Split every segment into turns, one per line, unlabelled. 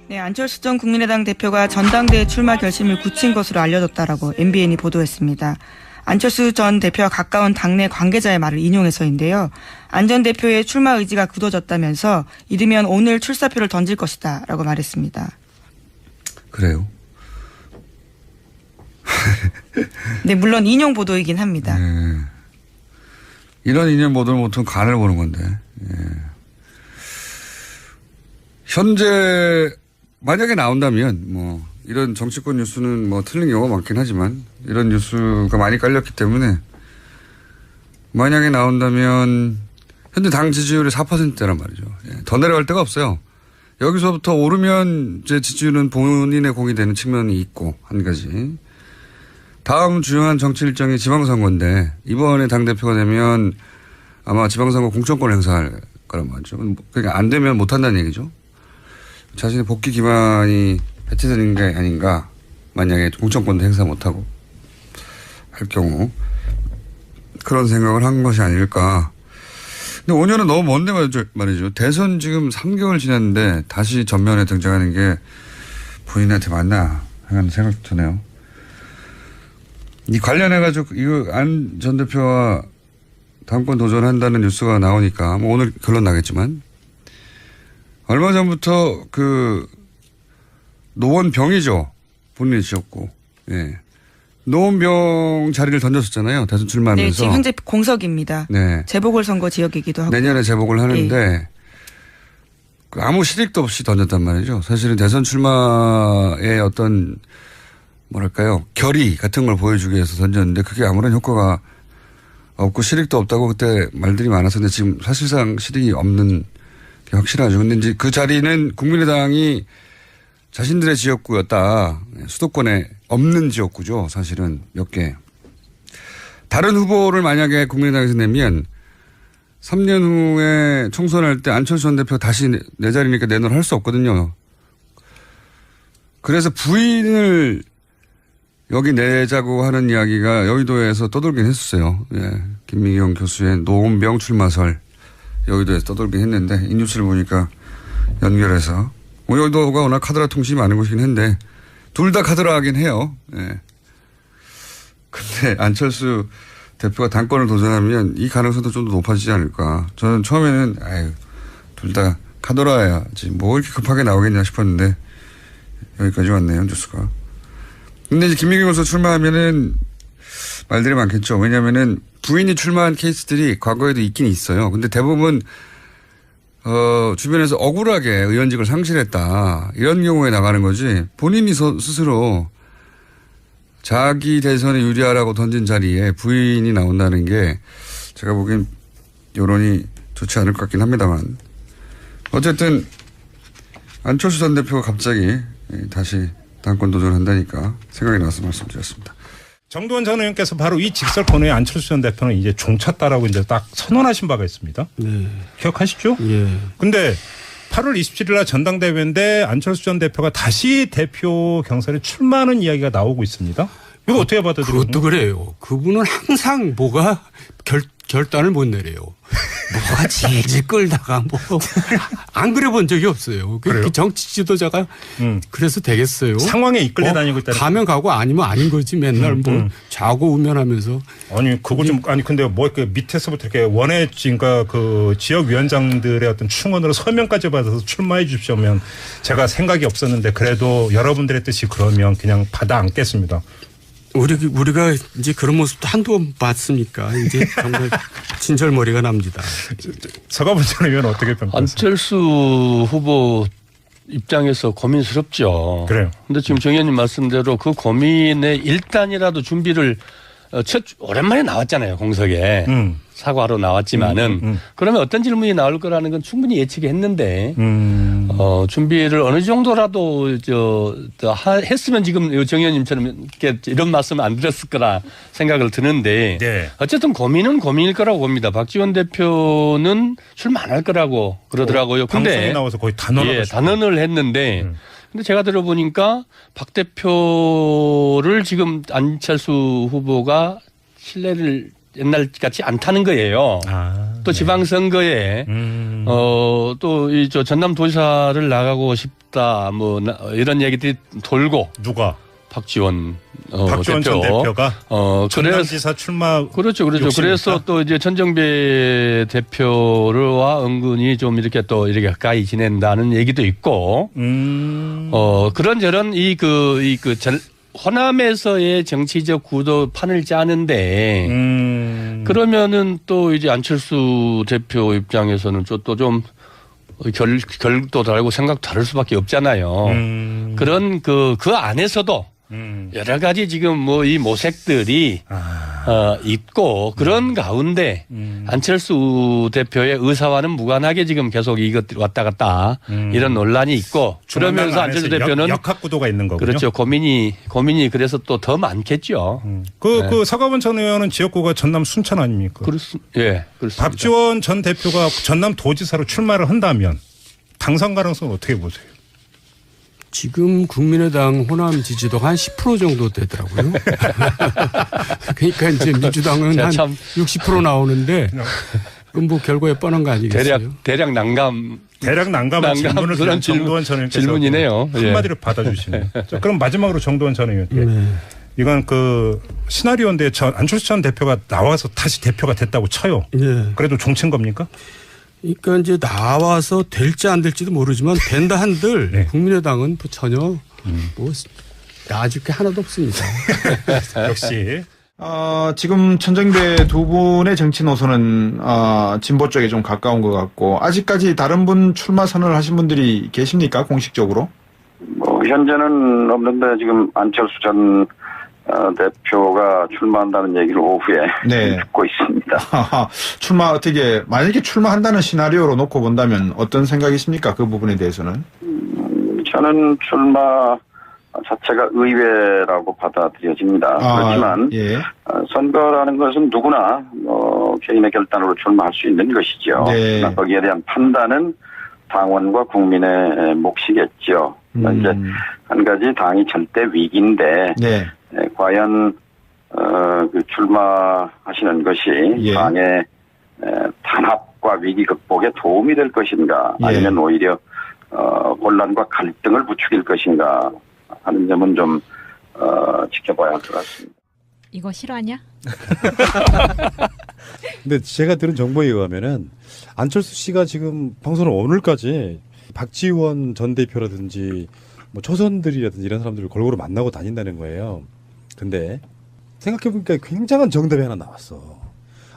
네, 안철수 전 국민의당 대표가 전당대회 출마 결심을 굳힌 것으로 알려졌다라고 MBN이 보도했습니다. 안철수 전 대표와 가까운 당내 관계자의 말을 인용해서인데요. 안 전 대표의 출마 의지가 굳어졌다면서 이르면 오늘 출사표를 던질 것이다 라고 말했습니다.
그래요?
네, 물론 인용 보도이긴 합니다.
네. 이런 인용 보도는 보통 간을 보는 건데. 예. 현재 만약에 나온다면 뭐 이런 정치권 뉴스는 뭐 틀린 경우가 많긴 하지만 이런 뉴스가 많이 깔렸기 때문에 만약에 나온다면 현재 당 지지율이 4%대란 말이죠. 예. 더 내려갈 데가 없어요. 여기서부터 오르면 이제 지지율은 본인의 공이 되는 측면이 있고 한 가지. 다음 중요한 정치 일정이 지방선거인데 이번에 당대표가 되면 아마 지방선거 공천권 행사할 거란 말이죠. 그러니까 안 되면 못한다는 얘기죠. 자신의 복귀 기반이 해체되는 게 아닌가. 만약에 공천권도 행사 못하고 할 경우 그런 생각을 한 것이 아닐까. 근데 5년은 너무 먼데 말이죠. 대선 지금 3개월 지났는데 다시 전면에 등장하는 게 본인한테 맞나 하는 생각도 드네요. 이 관련해가지고 이거 안 전 대표와 당권 도전한다는 뉴스가 나오니까 뭐 오늘 결론 나겠지만 얼마 전부터 그 노원병이죠. 본인이 지었고. 예. 노원병 자리를 던졌었잖아요. 대선 출마하면서.
네, 지금 현재 공석입니다. 네. 재보궐선거 지역이기도 하고.
내년에 재보궐 하는데 아무 실익도 없이 던졌단 말이죠. 사실은 대선 출마의 어떤 뭐랄까요. 결의 같은 걸 보여주기 위해서 던졌는데 그게 아무런 효과가 없고 실익도 없다고 그때 말들이 많았었는데 지금 사실상 실익이 없는 게 확실하죠. 근데 이제 그 자리는 국민의당이 자신들의 지역구였다. 수도권에 없는 지역구죠. 사실은 몇 개. 다른 후보를 만약에 국민의당에서 내면 3년 후에 총선할 때 안철수 전 대표 다시 내 자리니까 내놓을 할 수 없거든요. 그래서 부인을 여기 내자고 하는 이야기가 여의도에서 떠돌긴 했었어요. 예. 김미경 교수의 노원병 출마설 여의도에서 떠돌긴 했는데 이 뉴스를 보니까 연결해서 뭐 여의도가 워낙 카드라 통신이 많은 곳이긴 한데 둘 다 카드라하긴 해요. 예. 근데 안철수 대표가 당권을 도전하면 이 가능성도 좀 더 높아지지 않을까. 저는 처음에는 둘 다 카드라야지 뭐 이렇게 급하게 나오겠냐 싶었는데 여기까지 왔네요. 뉴스가. 근데 이제 김미경 교수 출마하면은 말들이 많겠죠. 왜냐면은 부인이 출마한 케이스들이 과거에도 있긴 있어요. 근데 대부분 주변에서 억울하게 의원직을 상실했다. 이런 경우에 나가는 거지. 본인이 스스로 자기 대선에 유리하라고 던진 자리에 부인이 나온다는 게 제가 보기엔 여론이 좋지 않을 것 같긴 합니다만. 어쨌든 안철수 전 대표가 갑자기 다시 당권 도전한다니까 생각이 나서 말씀드렸습니다.
정두원 전 의원께서 바로 이 직설권에 안철수 전 대표는 이제 종쳤다라고 이제 딱 선언하신 바가 있습니다. 네. 기억하시죠? 예. 근데 8월 27일 날 전당대회인데 안철수 전 대표가 다시 대표 경선에 출마하는 이야기가 나오고 있습니다. 이거 어떻게 받아들여요?
그것도 그래요. 그분은 항상 뭐가 결단을 못 내려요. 뭐가 질질 끌다가 뭐 안 그래 본 적이 없어요.
그래요?
정치 지도자가 그래서 되겠어요.
상황에 이끌려 다니고 있다.
가면 가고 아니면 아닌 거지. 맨날 뭐 좌고 우면하면서.
아니 그거 좀 아니 근데 뭐 그 밑에서부터 이렇게 원외진과 그 지역 위원장들의 어떤 충원으로 서명까지 받아서 출마해 주십시오면 제가 생각이 없었는데 그래도 여러분들의 뜻이 그러면 그냥 받아 안겠습니다.
우리가 이제 그런 모습도 한두 번 봤으니까 이제 정말 진절머리가 납니다.
서가본 전 의원은 어떻게 평가하세요?
안철수 후보 입장에서 고민스럽죠.
그래요.
근데 지금 정 의원님 말씀대로 그 고민에 일단이라도 준비를 오랜만에 나왔잖아요. 공석에. 사과로 나왔지만은 그러면 어떤 질문이 나올 거라는 건 충분히 예측이 했는데 준비를 어느 정도라도 했으면 지금 정 의원님처럼 이런 말씀 안 드렸을 거라 생각을 드는데
네.
어쨌든 고민은 고민일 거라고 봅니다. 박지원 대표는 출마 안 할 거라고 그러더라고요. 근데
방송에 나와서 거의
단언을 했는데 근데 제가 들어보니까 박 대표를 지금 안철수 후보가 신뢰를 옛날 같지 않다는 거예요. 또 지방선거에 또 이 저 전남도지사를 나가고 싶다 뭐 이런 얘기들이 돌고
누가?
박지원
박지원 전 대표가 전남지사 출마
그렇죠. 그래서 또 이제 천정배 대표와 은근히 좀 이렇게 또 이렇게 가까이 지낸다는 얘기도 있고 그런저런 호남에서의 정치적 구도 판을 짜는데 그러면은 또 이제 안철수 대표 입장에서는 또 좀 결도 다르고 생각 다를 수밖에 없잖아요. 그런 그 안에서도 여러 가지 지금 뭐 이 모색들이 있고 그런 가운데 안철수 대표의 의사와는 무관하게 지금 계속 이것 왔다 갔다 이런 논란이 있고 그러면서 안철수 대표는
역학 구도가 있는 거군요.
그렇죠. 고민이 그래서 또 더 많겠죠.
그 서가번 전 의원은 지역구가 전남 순천 아닙니까?
예, 그렇습니다.
박지원 전 대표가 전남 도지사로 출마를 한다면 당선 가능성은 어떻게 보세요?
지금 국민의당 호남 지지도가 한 10% 정도 되더라고요. 그러니까 이제 민주당은 한 60% 나오는데 그건 뭐 결과에 뻔한 거 아니겠어요?
대략 난감한
질문을
그런
정도원 전 의원께서
질문이네요.
한마디로 받아주시네요. 자, 그럼 마지막으로 정도원 전 의원께. 이건 그 시나리오인데 안철수 전 대표가 나와서 다시 대표가 됐다고 쳐요.
네.
그래도 종친 겁니까?
그러니까 이제 나와서 될지 안 될지도 모르지만 된다 한들
네.
국민의당은 뭐 전혀 뭐 나아질 게 하나도 없습니다.
역시.
지금 천정배 두 분의 정치 노선은 진보 쪽에 좀 가까운 것 같고 아직까지 다른 분 출마 선언을 하신 분들이 계십니까 공식적으로?
뭐 현재는 없는데 지금 안철수 전 대표가 출마한다는 얘기를 오후에 듣고 있습니다.
만약에 출마한다는 시나리오로 놓고 본다면 어떤 생각이십니까? 그 부분에 대해서는?
저는 출마 자체가 의외라고 받아들여집니다. 그렇지만 선거라는 것은 누구나 개인의 결단으로 출마할 수 있는 것이죠.
네.
거기에 대한 판단은 당원과 국민의 몫이겠죠. 이제 한 가지 당이 절대 위기인데 과연 그 출마하시는 것이 당의 단합과 위기 극복에 도움이 될 것인가 아니면 오히려 혼란과 갈등을 부추길 것인가 하는 점은 좀 지켜봐야 할 것 같습니다.
이거 실화냐?
근데 제가 들은 정보에 의하면은 안철수 씨가 지금 방송을 오늘까지 박지원 전 대표라든지 뭐 초선들이라든지 이런 사람들을 골고루 만나고 다닌다는 거예요. 근데 생각해보니까 굉장한 정답이 하나 나왔어.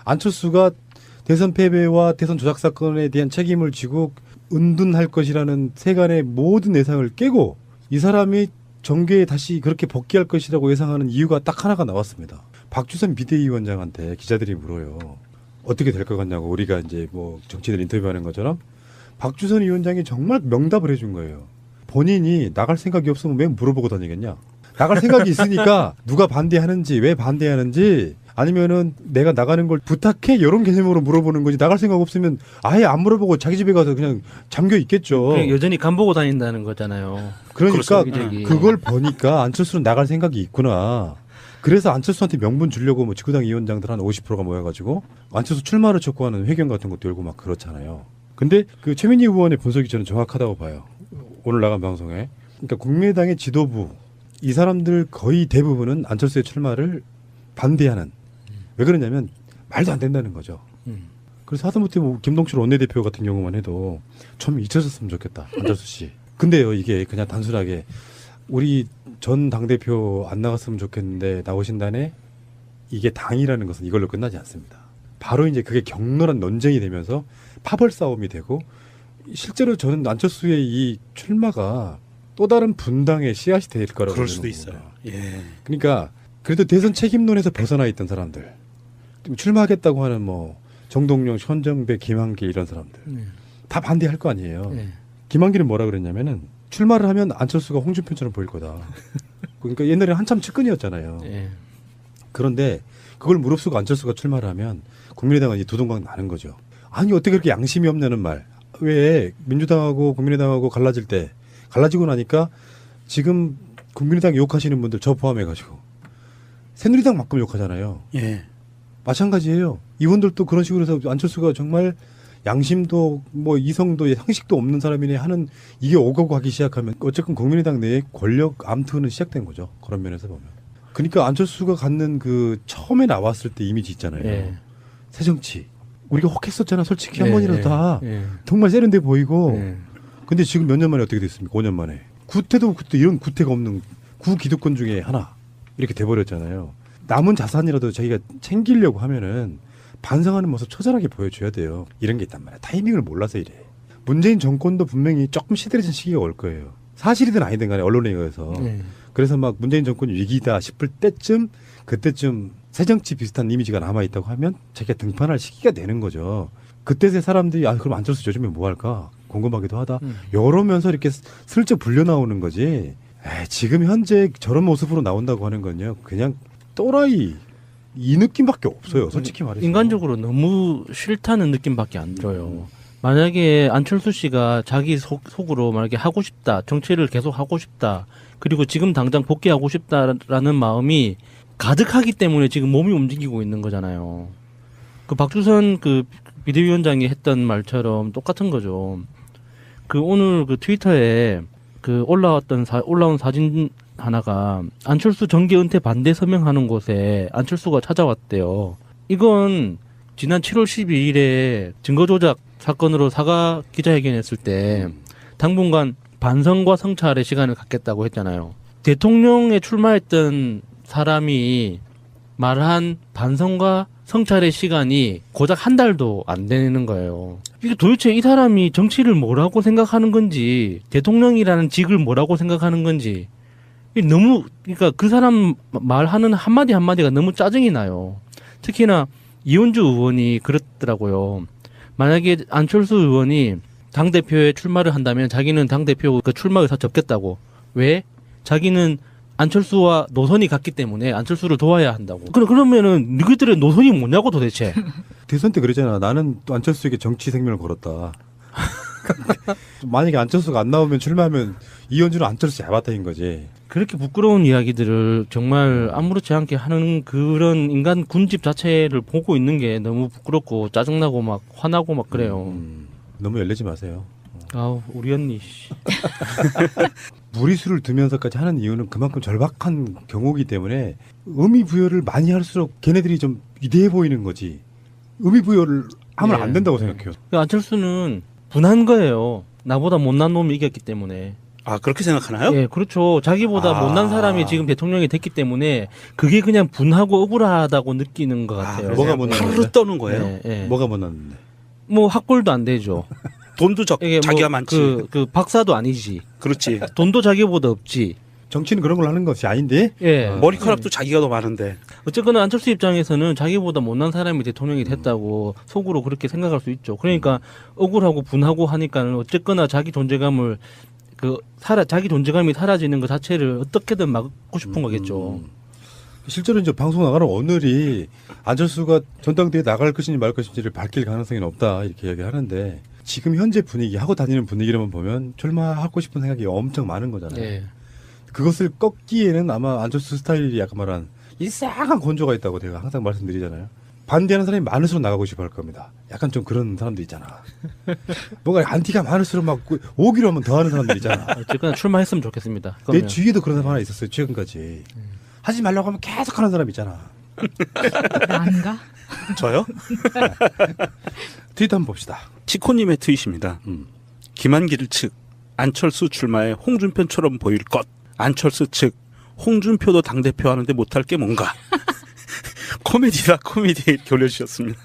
안철수가 대선 패배와 대선 조작 사건에 대한 책임을 지고 은둔할 것이라는 세간의 모든 예상을 깨고 이 사람이 정계에 다시 그렇게 복귀할 것이라고 예상하는 이유가 딱 하나가 나왔습니다. 박주선 비대위원장한테 기자들이 물어요. 어떻게 될 것 같냐고 우리가 이제 뭐 정치인들 인터뷰하는 것처럼 박주선 위원장이 정말 명답을 해준 거예요. 본인이 나갈 생각이 없으면 왜 물어보고 다니겠냐. 나갈 생각이 있으니까 누가 반대하는지 왜 반대하는지 아니면은 내가 나가는 걸 부탁해 이런 개념으로 물어보는 거지. 나갈 생각 없으면 아예 안 물어보고 자기 집에 가서 그냥 잠겨 있겠죠.
여전히 간보고 다닌다는 거잖아요.
그러니까 그걸 보니까 안철수는 나갈 생각이 있구나. 그래서 안철수한테 명분 주려고 뭐 직구당 위원장들 한 50%가 모여가지고 안철수 출마를 촉구하는 회견 같은 것도 열고 막 그렇잖아요. 근데 그 최민희 의원의 분석이 저는 정확하다고 봐요. 오늘 나간 방송에. 그러니까 국민의당의 지도부 이 사람들 거의 대부분은 안철수의 출마를 반대하는. 왜 그러냐면 말도 안 된다는 거죠. 그래서 하다못해 뭐 김동철 원내대표 같은 경우만 해도 좀 잊혀졌으면 좋겠다. 안철수 씨. 근데요 이게 그냥 단순하게 우리 전 당대표 안 나갔으면 좋겠는데 나오신다네 이게 당이라는 것은 이걸로 끝나지 않습니다. 바로 이제 그게 격렬한 논쟁이 되면서 파벌 싸움이 되고 실제로 저는 안철수의 이 출마가 또 다른 분당의 씨앗이 될 거라고
그럴 수도 있어요. 예.
그러니까 그래도 대선 책임론에서 벗어나 있던 사람들 출마하겠다고 하는 뭐 정동영, 현정배, 김한길 이런 사람들 다 반대할 거 아니에요. 김한길은 뭐라 그랬냐면은 출마를 하면 안철수가 홍준표처럼 보일 거다. 그러니까 옛날에 한참 측근이었잖아요. 그런데 그걸 무릅쓰고 안철수가 출마를 하면 국민의당은 이제 두동강 나는 거죠. 아니 어떻게 그렇게 양심이 없냐는 말. 왜 민주당하고 국민의당하고 갈라질 때 갈라지고 나니까 지금 국민의당 욕하시는 분들 저 포함해가지고 새누리당 만큼 욕하잖아요. 마찬가지예요. 이분들도 그런 식으로 해서 안철수가 정말 양심도 뭐 이성도 상식도 없는 사람이네 하는 이게 오가고 하기 시작하면 어쨌든 국민의당 내에 권력 암투는 시작된 거죠. 그런 면에서 보면. 그러니까 안철수가 갖는 그 처음에 나왔을 때 이미지 있잖아요.
예.
새정치. 우리가 혹했었잖아. 솔직히 한
예,
번이라도
예,
다.
예.
정말 세련돼 보이고.
예.
근데 지금 몇 년 만에 어떻게 됐습니까? 5년 만에. 구태도 그때 이런 구태가 없는 구기득권 중에 하나. 이렇게 돼버렸잖아요. 남은 자산이라도 자기가 챙기려고 하면은 반성하는 모습 처절하게 보여줘야 돼요. 이런 게 있단 말이야. 타이밍을 몰라서 이래. 문재인 정권도 분명히 조금 시들해진 시기가 올 거예요. 사실이든 아니든 간에 언론에 의해서. 그래서 막 문재인 정권이 위기다 싶을 때쯤 그때쯤 새정치 비슷한 이미지가 남아있다고 하면 자기가 등판할 시기가 되는 거죠. 그때의 사람들이 그럼 안철수 조지면 뭐 할까 궁금하기도 하다. 이러면서 이렇게 슬쩍 불려 나오는 거지. 지금 현재 저런 모습으로 나온다고 하는 건요. 그냥 또라이 이 느낌밖에 없어요. 솔직히 말해서.
인간적으로 너무 싫다는 느낌밖에 안 들어요. 만약에 안철수 씨가 자기 속으로 만약에 하고 싶다, 정치를 계속 하고 싶다, 그리고 지금 당장 복귀하고 싶다라는 마음이 가득하기 때문에 지금 몸이 움직이고 있는 거잖아요. 그 박주선 그 비대위원장이 했던 말처럼 똑같은 거죠. 그 오늘 그 트위터에 그 올라온 사진 하나가 안철수 정계 은퇴 반대 서명하는 곳에 안철수가 찾아왔대요. 이건 지난 7월 12일에 증거조작 사건으로 사과 기자회견했을 때 당분간 반성과 성찰의 시간을 갖겠다고 했잖아요. 대통령에 출마했던 사람이 말한 반성과 성찰의 시간이 고작 한 달도 안 되는 거예요. 이게 도대체 이 사람이 정치를 뭐라고 생각하는 건지, 대통령이라는 직을 뭐라고 생각하는 건지, 너무, 그러니까 그 사람 말하는 한마디 한마디가 너무 짜증이 나요. 특히나 이현주 의원이 그랬더라고요. 만약에 안철수 의원이 당대표에 출마를 한다면 자기는 당대표 그 출마 의사 접겠다고. 왜? 자기는 안철수와 노선이 같기 때문에 안철수를 도와야 한다고. 그러면은 너희들의 노선이 뭐냐고 도대체.
대선 때 그러잖아. 나는 또 안철수에게 정치 생명을 걸었다. 만약에 안철수가 안 나오면 출마하면 이현주는 안철수 야바타인 거지.
그렇게 부끄러운 이야기들을 정말 아무렇지 않게 하는 그런 인간 군집 자체를 보고 있는 게 너무 부끄럽고 짜증나고 막 화나고 막 그래요.
너무 열내지 마세요.
아우 우리 언니.
무리수를 두면서까지 하는 이유는 그만큼 절박한 경우이기 때문에 의미 부여를 많이 할수록 걔네들이 좀 위대해 보이는 거지. 의미 부여를 하면 안 된다고 생각해요.
안철수는 분한 거예요. 나보다 못난 놈이 이겼기 때문에.
아, 그렇게 생각하나요?
예, 그렇죠. 자기보다 못난 사람이 지금 대통령이 됐기 때문에 그게 그냥 분하고 억울하다고 느끼는 것 같아요.
뭐가 못났는데?
하루 떠는 거예요?
예, 예.
뭐가 못났는데?
뭐 학벌도 안 되죠.
돈도 자기가 많지.
그 박사도 아니지.
그렇지.
돈도 자기보다 없지.
정치는 그런 걸 하는 것이 아닌데?
예.
머리카락도 자기가 더 많은데.
어쨌거나 안철수 입장에서는 자기보다 못난 사람이 대통령이 됐다고 속으로 그렇게 생각할 수 있죠. 그러니까 억울하고 분하고 하니까는 어쨌거나 자기 존재감을 자기 존재감이 사라지는 것 자체를 어떻게든 막고 싶은 거겠죠.
실제로 이제 방송 나가는 오늘이 안철수가 전당대회에 나갈 것인지 말 것인지를 밝힐 가능성이 없다 이렇게 이야기하는데 지금 현재 분위기 하고 다니는 분위기로만 보면 출마하고 싶은 생각이 엄청 많은 거잖아요.
예.
그것을 꺾기에는 아마 안철수 스타일이 약간 말한 이상한 건조가 있다고 제가 항상 말씀드리잖아요. 반대하는 사람이 많을수록 나가고 싶어 할 겁니다. 약간 좀 그런 사람도 있잖아. 뭔가 안티가 많을수록 막 오기로 하면 더 하는 사람들 있잖아.
어쨌거나 출마했으면 좋겠습니다.
내 주위에도 그런 사람 하나 있었어요. 최근까지. 하지 말라고 하면 계속 하는 사람 있잖아.
난가?
저요?
트윗 한번 봅시다.
치코님의 트윗입니다. 김한길 측 안철수 출마에 홍준표처럼 보일 것. 안철수 측 홍준표도 당대표 하는데 못할 게 뭔가. 코미디다 코미디 이렇게 올려주셨습니다.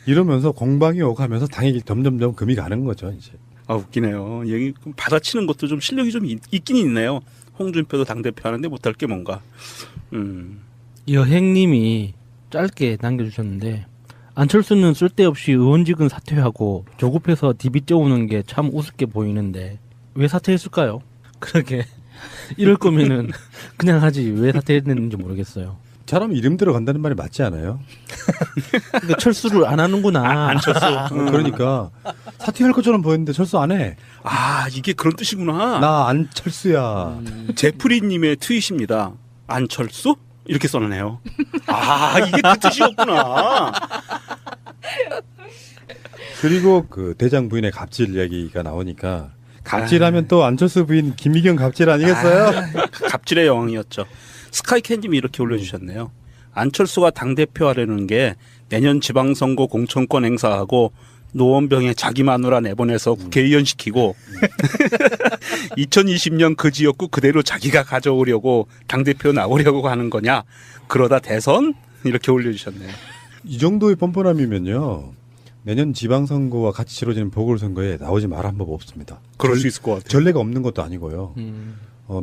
이러면서 공방이 오가면서 당이 점점점 금이 가는 거죠. 이제.
아 웃기네요. 여기 받아치는 것도 좀 실력이 좀 있긴 있네요. 홍준표도 당대표 하는데 못할 게 뭔가.
여행님이 짧게 남겨주셨는데 안철수는 쓸데없이 의원직은 사퇴하고 조급해서 디비 쪄오는 게 참 우습게 보이는데 왜 사퇴했을까요? 그러게 이럴 거면은 그냥 하지 왜 사퇴했는지 모르겠어요.
사람 이름대로 간다는 말이 맞지 않아요?
그러니까 철수를 안 하는구나.
안철수.
그러니까 사퇴할 것처럼 보였는데 철수 안 해.
아 이게 그런 뜻이구나.
나 안철수야.
제프리님의 트윗입니다. 안철수? 이렇게 써놓네요. 아, 이게 그 뜻이었구나.
그리고 그 대장 부인의 갑질 이야기가 나오니까 갑질하면 또 안철수 부인 김미경 갑질 아니겠어요?
갑질의 여왕이었죠. 스카이캔님이 이렇게 올려주셨네요. 안철수가 당대표 하려는 게 내년 지방선거 공천권 행사하고 노원병에 자기 마누라 내보내서 국회의원 시키고 2020년 그 지역구 그대로 자기가 가져오려고 당대표 나오려고 하는 거냐. 그러다 대선? 이렇게 올려주셨네요.
이 정도의 뻔뻔함이면요. 내년 지방선거와 같이 치러지는 보궐선거에 나오지 말한 법 없습니다.
그럴 수 있을 것 같아요.
전례가 없는 것도 아니고요.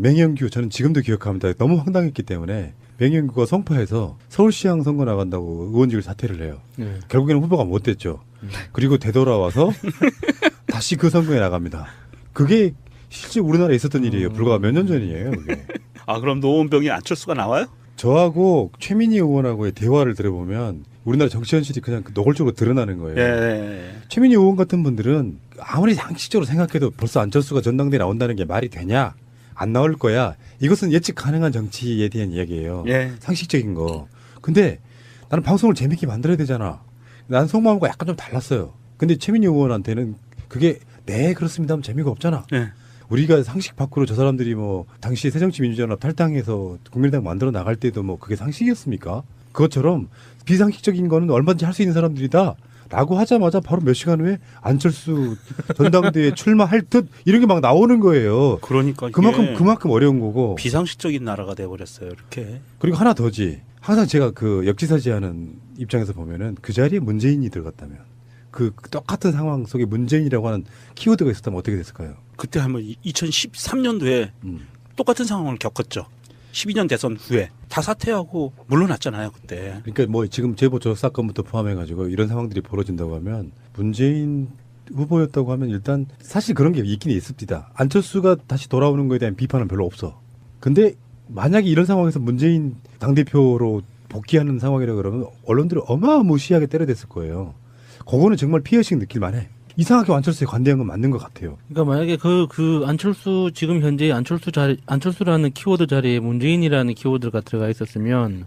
맹현규 저는 지금도 기억합니다. 너무 황당했기 때문에 맹현규가 성파에서 서울시장 선거 나간다고 의원직을 사퇴를 해요. 결국에는 후보가 못 됐죠. 그리고 되돌아와서 다시 그 선거에 나갑니다. 그게 실제 우리나라에 있었던 일이에요. 불과 몇 년 전이에요. 그게.
아, 그럼 노원병이 안철수가 나와요?
저하고 최민희 의원하고의 대화를 들어보면 우리나라 정치 현실이 그냥 노골적으로 드러나는 거예요.
예.
최민희 의원 같은 분들은 아무리 상식적으로 생각해도 벌써 안철수가 전당대에 나온다는 게 말이 되냐? 안 나올 거야. 이것은 예측 가능한 정치에 대한 이야기예요.
예.
상식적인 거. 근데 나는 방송을 재밌게 만들어야 되잖아. 난 속마음과 약간 좀 달랐어요. 근데 최민희 의원한테는 그게 네 그렇습니다 하면 재미가 없잖아.
예.
우리가 상식 밖으로 저 사람들이 뭐 당시 새정치민주연합 탈당해서 국민의당 만들어 나갈 때도 뭐 그게 상식이었습니까? 그것처럼 비상식적인 거는 얼마든지 할 수 있는 사람들이다. 라고 하자마자 바로 몇 시간 후에 안철수 전당대회에 출마할 듯 이런 게 막 나오는 거예요.
그러니까
그만큼 어려운 거고.
비상식적인 나라가 돼버렸어요. 이렇게.
그리고 하나 더지. 항상 제가 그 역지사지하는 입장에서 보면은 그 자리에 문재인이 들어갔다면 그 똑같은 상황 속에 문재인이라고 하는 키워드가 있었다면 어떻게 됐을까요?
그때 한번 2013년도에 똑같은 상황을 겪었죠. 12년 대선 후에 다 사퇴하고 물러났잖아요, 그때.
그러니까 뭐 지금 제보 저 사건부터 포함해가지고 이런 상황들이 벌어진다고 하면 문재인 후보였다고 하면 일단 사실 그런 게 있긴 있습니다. 안철수가 다시 돌아오는 거에 대한 비판은 별로 없어. 근데 만약에 이런 상황에서 문재인 당대표로 복귀하는 상황이라 그러면 언론들이 어마무시하게 때려댔을 거예요. 그거는 정말 피해의식 느낄만 해. 이상하게 안철수에 관대한 건 맞는 것 같아요.
그러니까 만약에 그 안철수 지금 현재 안철수라는 키워드 자리에 문재인이라는 키워드가 들어가 있었으면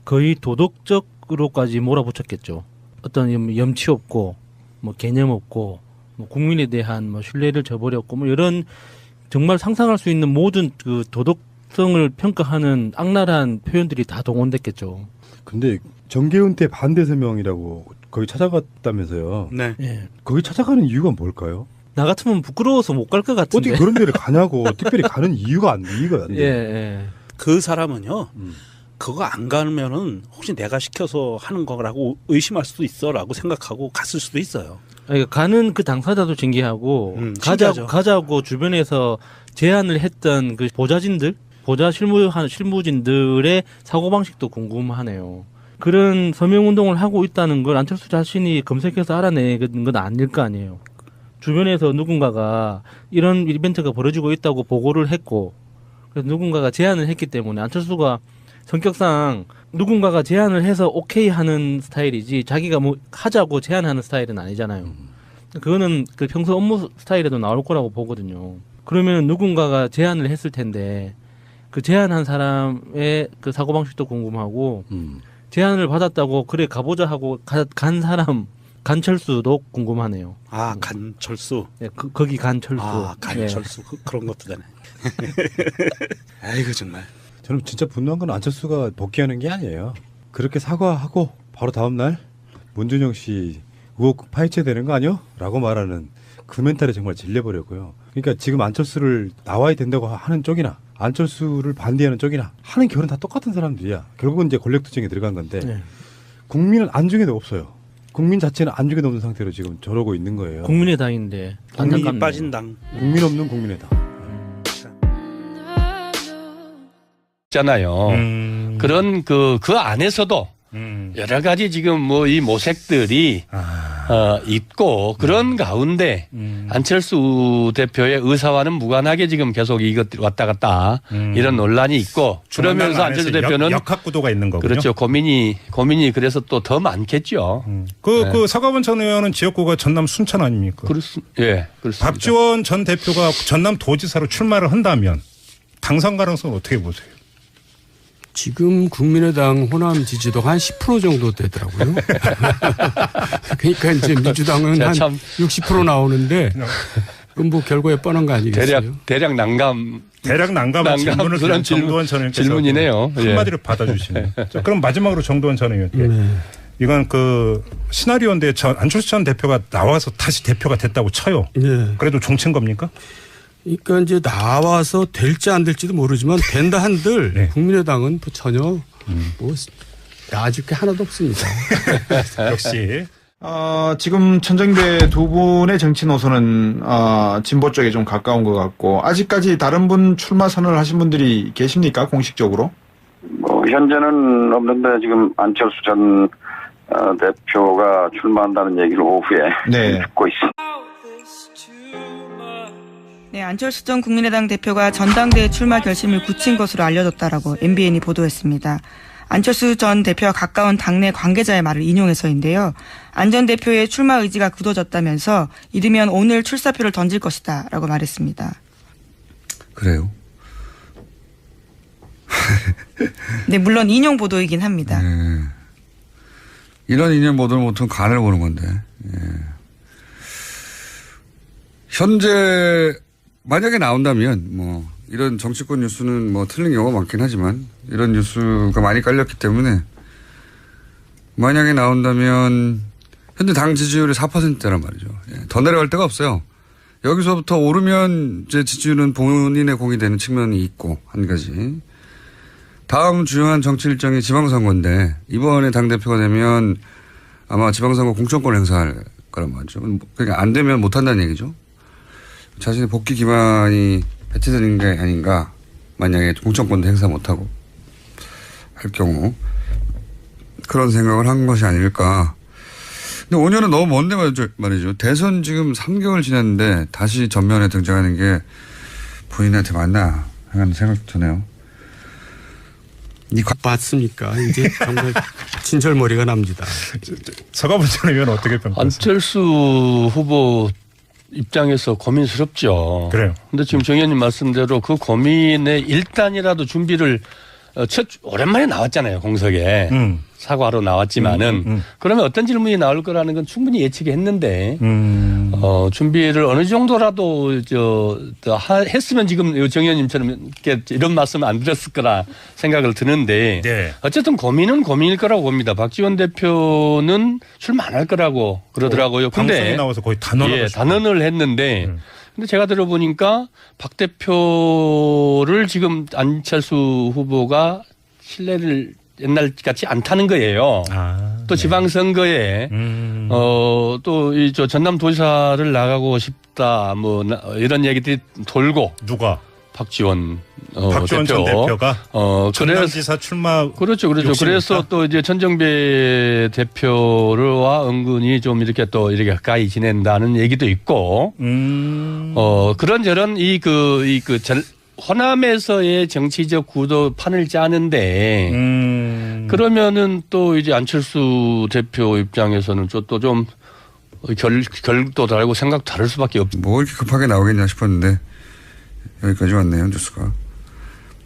거의 도덕적으로까지 몰아붙였겠죠. 어떤 염치 없고 뭐 개념 없고 뭐 국민에 대한 뭐 신뢰를 저버렸고 뭐 이런 정말 상상할 수 있는 모든 그 도덕성을 평가하는 악랄한 표현들이 다 동원됐겠죠.
근데 정계은퇴 반대 서명이라고 거기 찾아갔다면서요.
네.
예.
거기 찾아가는 이유가 뭘까요?
나 같으면 부끄러워서 못 갈 것 같은데.
어떻게 그런 데를 가냐고. 특별히 가는 이유가 안 돼.
예.
그 사람은요. 그거 안 가면은 혹시 내가 시켜서 하는 거라고 의심할 수도 있어라고 생각하고 갔을 수도 있어요.
그러니까 가는 그 당사자도 신기하고 가자고 주변에서 제안을 했던 그 보좌 실무진들의 사고방식도 궁금하네요. 그런 서명운동을 하고 있다는 걸 안철수 자신이 검색해서 알아내는 건 아닐 거 아니에요. 주변에서 누군가가 이런 이벤트가 벌어지고 있다고 보고를 했고 그래서 누군가가 제안을 했기 때문에 안철수가 성격상 누군가가 제안을 해서 오케이 하는 스타일이지 자기가 뭐 하자고 제안하는 스타일은 아니잖아요. 그거는 그 평소 업무 스타일에도 나올 거라고 보거든요. 그러면 누군가가 제안을 했을 텐데 그 제안한 사람의 그 사고방식도 궁금하고 제안을 받았다고 그래 가보자 하고 간 사람 간철수도 궁금하네요.
아, 간철수.
네, 거기 간철수.
아, 간철수. 네. 그런 것도 되네. 아이고 정말.
저는 진짜 분노한 건 안철수가 복귀하는 게 아니에요. 그렇게 사과하고 바로 다음 날 문준영 씨 의혹 파헤쳐야 되는 거 아니요? 라고 말하는 그 멘탈에 정말 질려버렸고요. 그러니까 지금 안철수를 나와야 된다고 하는 쪽이나 안철수를 반대하는 쪽이나 하는 결은 다 똑같은 사람들이야. 결국은 이제 권력투쟁에 들어간 건데
네.
국민은 안중에도 없어요. 국민 자체는 안중에도 없는 상태로 지금 저러고 있는 거예요.
국민의당인데
국민이 빠진 당.
국민 없는 국민의당.
있잖아요. 그런 그 안에서도 여러 가지 지금 뭐 이 모색들이 있고 그런 가운데 안철수 대표의 의사와는 무관하게 지금 계속 이것 왔다 갔다 이런 논란이 있고 그러면서 안철수 대표는
역학구도가 있는 거군요.
그렇죠. 고민이 그래서 또 더 많겠죠.
그 서가번 전 의원은 지역구가 전남 순천 아닙니까?
예, 그렇습니다.
박지원 전 대표가 전남 도지사로 출마를 한다면 당선 가능성은 어떻게 보세요?
지금 국민의당 호남 지지도가 한 10% 정도 되더라고요. 그러니까 이제 민주당은 한 60% 나오는데 그건 뭐 결과에 뻔한 거 아니겠어요?
대략 난감한
질문을
그런
정도원 전 의원께서
질문이네요.
한마디로 받아주시네요. 자, 그럼 마지막으로 정도원 전 의원께. 이건 그 시나리오인데 안철수 전 대표가 나와서 다시 대표가 됐다고 쳐요. 그래도 종친 겁니까?
그러니까 이제 나와서 될지 안 될지도 모르지만 된다 한들 국민의당은 뭐 전혀 뭐 나아질 게 하나도 없습니다.
역시.
지금 천정배 두 분의 정치 노선은 진보 쪽에 좀 가까운 것 같고 아직까지 다른 분 출마 선언을 하신 분들이 계십니까 공식적으로?
뭐 현재는 없는데 지금 안철수 전 대표가 출마한다는 얘기를 오후에 듣고 있습니다.
네, 안철수 전 국민의당 대표가 전당대회 출마 결심을 굳힌 것으로 알려졌다라고 MBN이 보도했습니다. 안철수 전 대표와 가까운 당내 관계자의 말을 인용해서인데요. 안 전 대표의 출마 의지가 굳어졌다면서 이르면 오늘 출사표를 던질 것이다 라고 말했습니다.
그래요?
네, 물론 인용 보도이긴 합니다.
이런 인용 보도는 보통 간을 보는 건데. 현재 만약에 나온다면 뭐 이런 정치권 뉴스는 뭐 틀린 경우가 많긴 하지만 이런 뉴스가 많이 깔렸기 때문에 만약에 나온다면 현재 당 지지율이 4%대란 말이죠. 더 내려갈 데가 없어요. 여기서부터 오르면 이제 지지율은 본인의 공이 되는 측면이 있고 한 가지. 다음 중요한 정치 일정이 지방선거인데 이번에 당대표가 되면 아마 지방선거 공천권 행사할 거란 말이죠. 그러니까 안 되면 못한다는 얘기죠. 자신의 복귀 기반이 배치되는 게 아닌가. 만약에 공천권도 행사 못하고 할 경우 그런 생각을 한 것이 아닐까. 근데 5년은 너무 먼데 말이죠. 대선 지금 3개월 지났는데 다시 전면에 등장하는 게 본인한테 맞나 하는 생각 드네요.
봤습니까? 이제 정말 진절머리가 납니다.
서가본 전 의원 어떻게 평가하세요?
안철수 후보 입장에서 고민스럽죠.
그래요.
근데 지금 정 의원님 말씀대로 그 고민에 일단이라도 준비를 오랜만에 나왔잖아요. 공석에. 사과로 나왔지만은 그러면 어떤 질문이 나올 거라는 건 충분히 예측이 했는데 준비를 어느 정도라도 했으면 지금 정 의원님처럼 이런 말씀을 안 드렸을 거라 생각을 드는데 어쨌든 고민은 고민일 거라고 봅니다. 박지원 대표는 출마 안 할 거라고 그러더라고요. 근데
방송에 나와서 거의
단언을 했는데 근데 제가 들어보니까 박 대표를 지금 안철수 후보가 신뢰를 옛날 같지 않다는 거예요. 또 지방선거에 또 이 전남도지사를 나가고 싶다 뭐 이런 얘기들이 돌고
누가?
박지원
박지원
대표.
전 대표가 전남지사 출마
그렇죠. 그래서 또 이제 천정배 대표와 은근히 좀 이렇게 또 이렇게 가까이 지낸다는 얘기도 있고 그런저런 호남에서의 정치적 구도 판을 짜는데 그러면은 또 이제 안철수 대표 입장에서는 또 좀 결도 다르고 생각 다를 수밖에 없죠.
뭐 이렇게 급하게 나오겠냐 싶었는데 여기까지 왔네요, 뉴스가.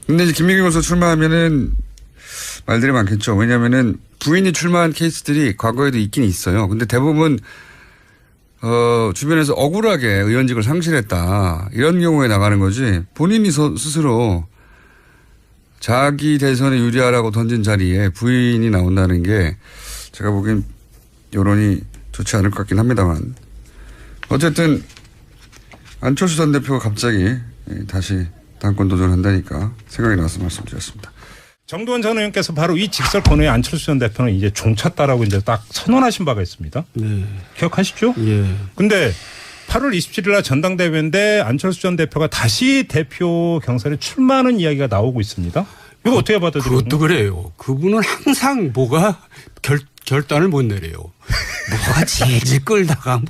근데 이제 김민경 교수 출마하면은 말들이 많겠죠. 왜냐면은 부인이 출마한 케이스들이 과거에도 있긴 있어요. 근데 대부분 주변에서 억울하게 의원직을 상실했다. 이런 경우에 나가는 거지. 본인이 스스로 자기 대선에 유리하라고 던진 자리에 부인이 나온다는 게 제가 보기엔 여론이 좋지 않을 것 같긴 합니다만. 어쨌든 안철수 전 대표가 갑자기 다시 당권 도전한다니까 생각이 나서 말씀드렸습니다.
정도원 전 의원께서 바로 이 직설 코너에 안철수 전 대표는 이제 종쳤다라고 이제 딱 선언하신 바가 있습니다. 기억하시죠? 근데 8월 27일 날 전당대회인데 안철수 전 대표가 다시 대표 경선에 출마하는 이야기가 나오고 있습니다. 이거 어떻게 받아들여요?
그것도 그래요. 그분은 항상 뭐가 결단을 못 내려요. 뭐가 질질 끌다가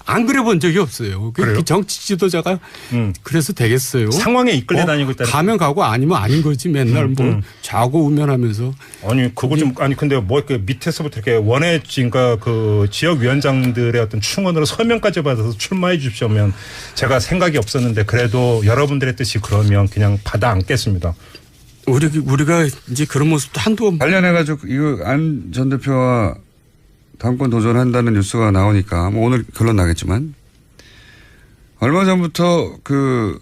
안 그래 본 적이 없어요.
그래요?
정치 지도자가 그래서 되겠어요.
상황에 이끌려 다니고 있다.
가면 가고 아니면 아닌 거지. 맨날 자고 우면하면서.
아니 그거 좀 근데 뭐 그 밑에서부터 이렇게 원해진가 그 지역 위원장들의 어떤 충원으로 서명까지 받아서 출마해 주십시오면 제가 생각이 없었는데 그래도 여러분들의 뜻이 그러면 그냥 받아 안겠습니다.
우리가 이제 그런 모습도 한두 번
관련해가지고 이거 안 전 대표와 당권 도전한다는 뉴스가 나오니까 뭐 오늘 결론 나겠지만 얼마 전부터 그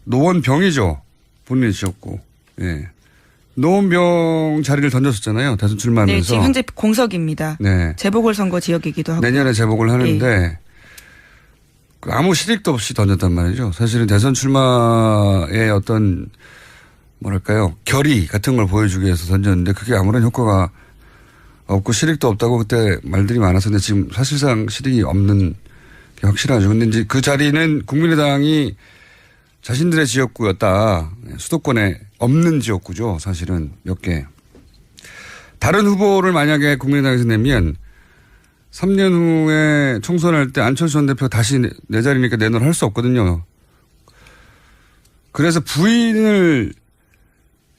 노원병이죠. 본인이 지었고, 예. 노원병 자리를 던졌었잖아요. 대선 출마하면서.
네, 지금 현재 공석입니다.
네.
재보궐선거 지역이기도 하고.
내년에 재보궐 하는데 아무 실익도 없이 던졌단 말이죠. 사실은 대선 출마의 어떤 뭐랄까요 결의 같은 걸 보여주기 위해서 던졌는데 그게 아무런 효과가 없고 실익도 없다고 그때 말들이 많았었는데 지금 사실상 실익이 없는 게 확실하죠. 근데 이제 그 자리는 국민의당이 자신들의 지역구였다. 수도권에 없는 지역구죠. 사실은 몇 개. 다른 후보를 만약에 국민의당에서 내면 3년 후에 총선할 때 안철수 전 대표 다시 내 자리니까 내놓으라 할 수 없거든요. 그래서 부인을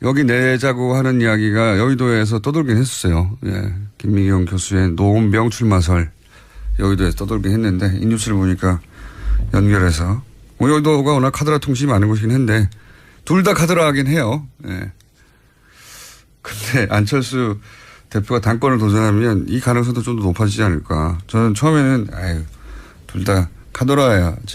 여기 내자고 하는 이야기가 여의도에서 떠돌긴 했었어요. 예. 김미경 교수의 노원병 출마설 여의도에서 떠돌긴 했는데 이 뉴스를 보니까 연결해서 여의도가 워낙 카드라 통신이 많은 곳이긴 한데 둘 다 카드라하긴 해요. 예. 근데 안철수 대표가 당권을 도전하면 이 가능성도 좀 더 높아지지 않을까. 저는 처음에는 둘 다 카드라야지.